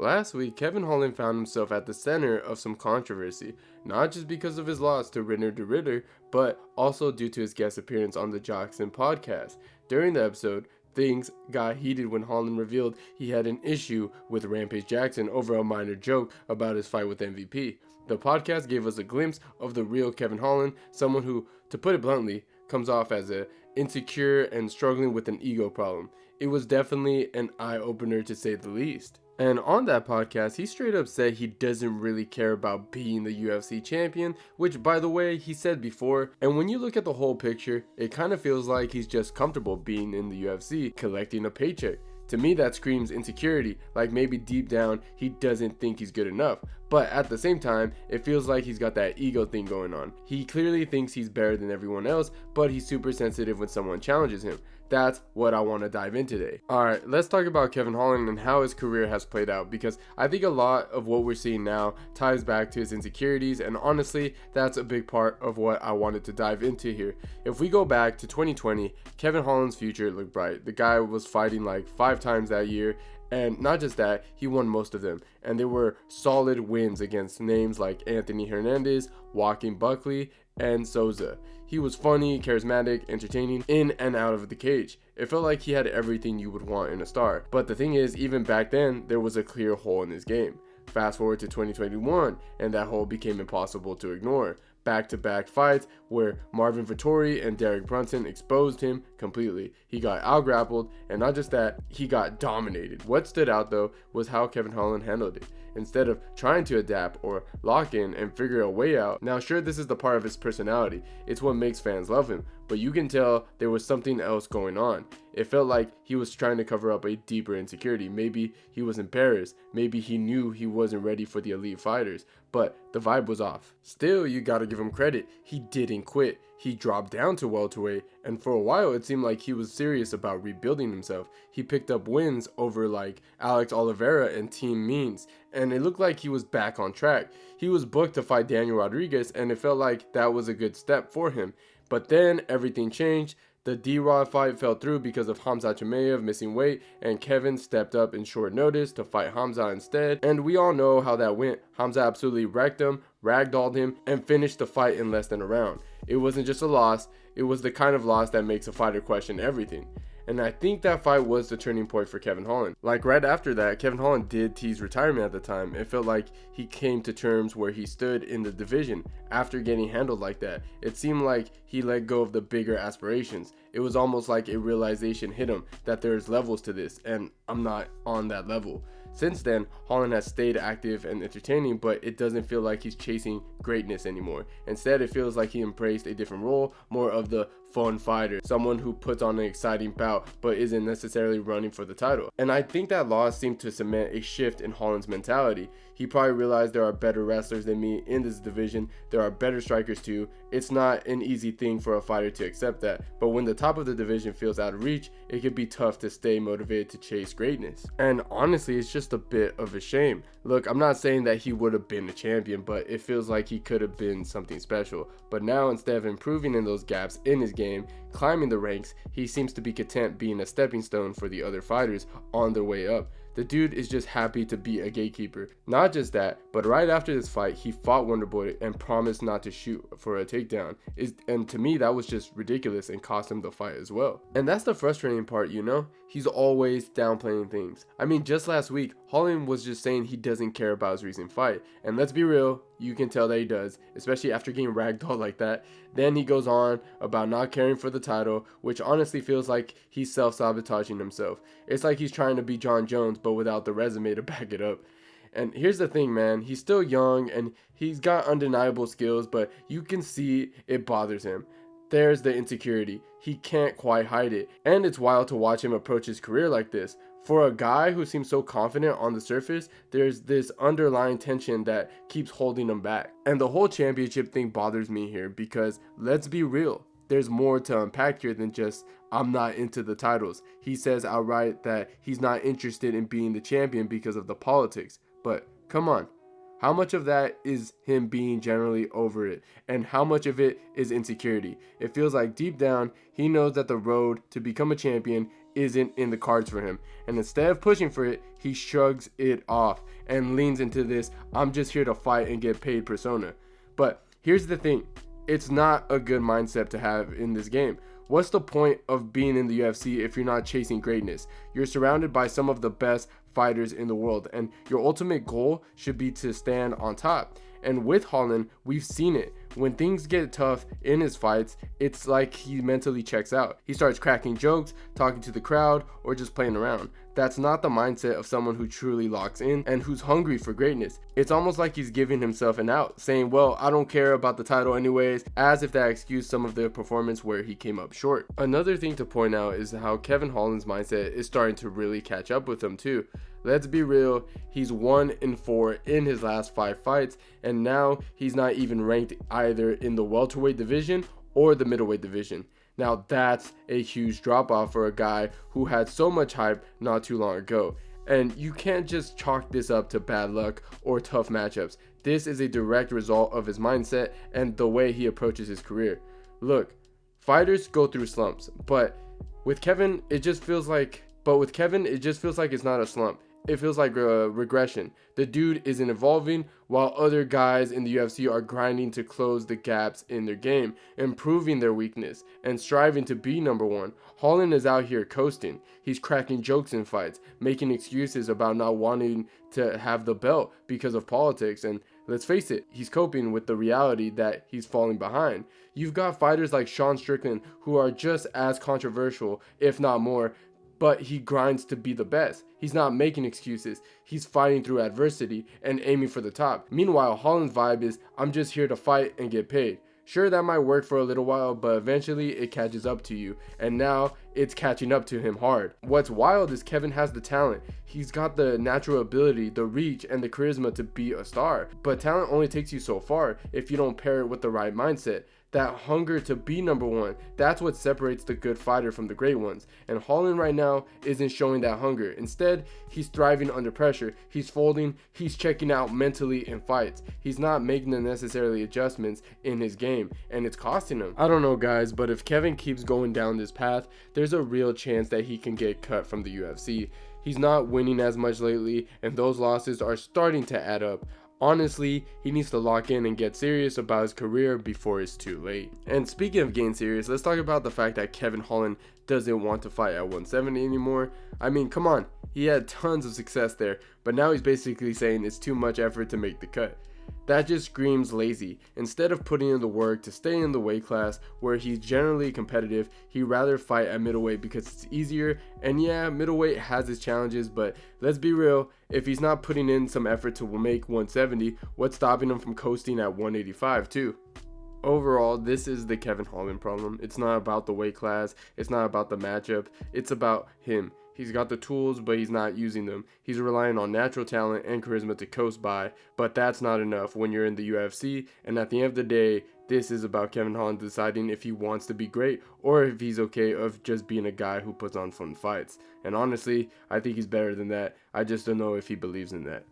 Last week, Kevin Holland found himself at the center of some controversy, not just because of his loss to Ritter the Ritter, but also due to his guest appearance on the Jackson podcast. During the episode, things got heated when Holland revealed he had an issue with Rampage Jackson over a minor joke about his fight with MVP. The podcast gave us a glimpse of the real Kevin Holland, someone who, to put it bluntly, comes off as insecure and struggling with an ego problem. It was definitely an eye-opener to say the least. And on that podcast, he straight up said he doesn't really care about being the UFC champion, which, by the way, he said before. And when you look at the whole picture, it kind of feels like he's just comfortable being in the UFC, collecting a paycheck. To me, that screams insecurity, like maybe deep down he doesn't think he's good enough. But at the same time, it feels like he's got that ego thing going on. He clearly thinks he's better than everyone else, but he's super sensitive when someone challenges him. That's what I want to dive in today. Alright, let's talk about Kevin Holland and how his career has played out, because I think a lot of what we're seeing now ties back to his insecurities, and honestly, that's a big part of what I wanted to dive into here. If we go back to 2020, Kevin Holland's future looked bright. The guy was fighting like 5 times that year, and not just that, he won most of them, and they were solid wins against names like Anthony Hernandez, Joaquin Buckley, and Souza. He was funny, charismatic, entertaining, in and out of the cage. It felt like he had everything you would want in a star. But the thing is, even back then, there was a clear hole in his game. Fast forward to 2021, and that hole became impossible to ignore. Back-to-back fights where Marvin Vettori and Derek Brunson exposed him completely. He got out-grappled, and not just that, he got dominated. What stood out though was how Kevin Holland handled it. Instead of trying to adapt or lock in and figure a way out. Now sure, this is the part of his personality, it's what makes fans love him, but you can tell there was something else going on. It felt like he was trying to cover up a deeper insecurity. Maybe he was embarrassed, maybe he knew he wasn't ready for the elite fighters, but the vibe was off. Still, you gotta give him credit, he didn't quit. He dropped down to welterweight, and for a while it seemed like he was serious about rebuilding himself. He picked up wins over like Alex Oliveira and Team Means, and it looked like he was back on track. He was booked to fight Daniel Rodriguez, and it felt like that was a good step for him. But then everything changed. The D-Rod fight fell through because of Khamzat Chimaev missing weight, and Kevin stepped up in short notice to fight Khamzat instead. And we all know how that went. Khamzat absolutely wrecked him, ragdolled him, and finished the fight in less than a round. It wasn't just a loss, it was the kind of loss that makes a fighter question everything. And I think that fight was the turning point for Kevin Holland. Like right after that, Kevin Holland did tease retirement at the time. It felt like he came to terms where he stood in the division after getting handled like that. It seemed like he let go of the bigger aspirations. It was almost like a realization hit him that there's levels to this, and I'm not on that level. Since then, Holland has stayed active and entertaining, but it doesn't feel like he's chasing greatness anymore. Instead, it feels like he embraced a different role, more of the fun fighter, someone who puts on an exciting bout but isn't necessarily running for the title. And I think that loss seemed to cement a shift in Holland's mentality. He probably realized there are better wrestlers than me in this division, there are better strikers too. It's not an easy thing for a fighter to accept that, but when the top of the division feels out of reach, it can be tough to stay motivated to chase greatness. And honestly, it's just a bit of a shame. Look, I'm not saying that he would have been a champion, but it feels like he could have been something special. But now, instead of improving in those gaps in his game, climbing the ranks, he seems to be content being a stepping stone for the other fighters on their way up. The dude is just happy to be a gatekeeper. Not just that, but right after this fight, he fought Wonderboy and promised not to shoot for a takedown. And to me, that was just ridiculous and cost him the fight as well. And that's the frustrating part, you know? He's always downplaying things. I mean, just last week, Holland was just saying he doesn't care about his recent fight. And let's be real, you can tell that he does, especially after getting ragdolled like that. Then he goes on about not caring for the title, which honestly feels like he's self-sabotaging himself. It's like he's trying to be John Jones, but without the resume to back it up. And here's the thing, man, he's still young and he's got undeniable skills, but you can see it bothers him. There's the insecurity. He can't quite hide it. And it's wild to watch him approach his career like this. For a guy who seems so confident on the surface, there's this underlying tension that keeps holding him back. And the whole championship thing bothers me here because, let's be real, there's more to unpack here than just, I'm not into the titles. He says outright that he's not interested in being the champion because of the politics. But come on. How much of that is him being generally over it, and how much of it is insecurity? It feels like deep down, he knows that the road to become a champion isn't in the cards for him. And instead of pushing for it, he shrugs it off and leans into this "I'm just here to fight and get paid" persona. But here's the thing, it's not a good mindset to have in this game. What's the point of being in the UFC if you're not chasing greatness? You're surrounded by some of the best fighters in the world, and your ultimate goal should be to stand on top. And with Holland, we've seen it. When things get tough in his fights, it's like he mentally checks out. He starts cracking jokes, talking to the crowd, or just playing around. That's not the mindset of someone who truly locks in and who's hungry for greatness. It's almost like he's giving himself an out, saying, well, I don't care about the title anyways, as if that excused some of the performance where he came up short. Another thing to point out is how Kevin Holland's mindset is starting to really catch up with him too. Let's be real, he's 1-4 in his last 5 fights, and now he's not even ranked either in the welterweight division or the middleweight division. Now that's a huge drop off for a guy who had so much hype not too long ago. And you can't just chalk this up to bad luck or tough matchups. This is a direct result of his mindset and the way he approaches his career. Look, fighters go through slumps, but with Kevin, it just feels like it's not a slump. It feels like a regression. The dude isn't evolving while other guys in the UFC are grinding to close the gaps in their game, improving their weakness, and striving to be number one. Holland is out here coasting. He's cracking jokes in fights, making excuses about not wanting to have the belt because of politics, and let's face it, he's coping with the reality that he's falling behind. You've got fighters like Sean Strickland who are just as controversial, if not more, but he grinds to be the best. He's not making excuses. He's fighting through adversity and aiming for the top. Meanwhile, Holland's vibe is, I'm just here to fight and get paid. Sure, that might work for a little while, but eventually it catches up to you, and now it's catching up to him hard. What's wild is Kevin has the talent. He's got the natural ability, the reach, and the charisma to be a star, but talent only takes you so far if you don't pair it with the right mindset. That hunger to be number one, that's what separates the good fighter from the great ones. And Holland right now isn't showing that hunger. Instead, he's thriving under pressure. He's folding, he's checking out mentally in fights. He's not making the necessary adjustments in his game, and it's costing him. I don't know, guys, but if Kevin keeps going down this path, there's a real chance that he can get cut from the UFC. He's not winning as much lately, and those losses are starting to add up. Honestly, he needs to lock in and get serious about his career before it's too late. And speaking of getting serious, let's talk about the fact that Kevin Holland doesn't want to fight at 170 anymore. I mean, come on, he had tons of success there, but now he's basically saying it's too much effort to make the cut. That just screams lazy. Instead of putting in the work to stay in the weight class where he's generally competitive, he'd rather fight at middleweight because it's easier. And yeah, middleweight has its challenges, but let's be real, if he's not putting in some effort to make 170, what's stopping him from coasting at 185 too? Overall, this is the Kevin Holland problem. It's not about the weight class, it's not about the matchup, it's about him. He's got the tools, but he's not using them. He's relying on natural talent and charisma to coast by, but that's not enough when you're in the UFC, and at the end of the day, this is about Kevin Holland deciding if he wants to be great or if he's okay of just being a guy who puts on fun fights. And honestly, I think he's better than that. I just don't know if he believes in that.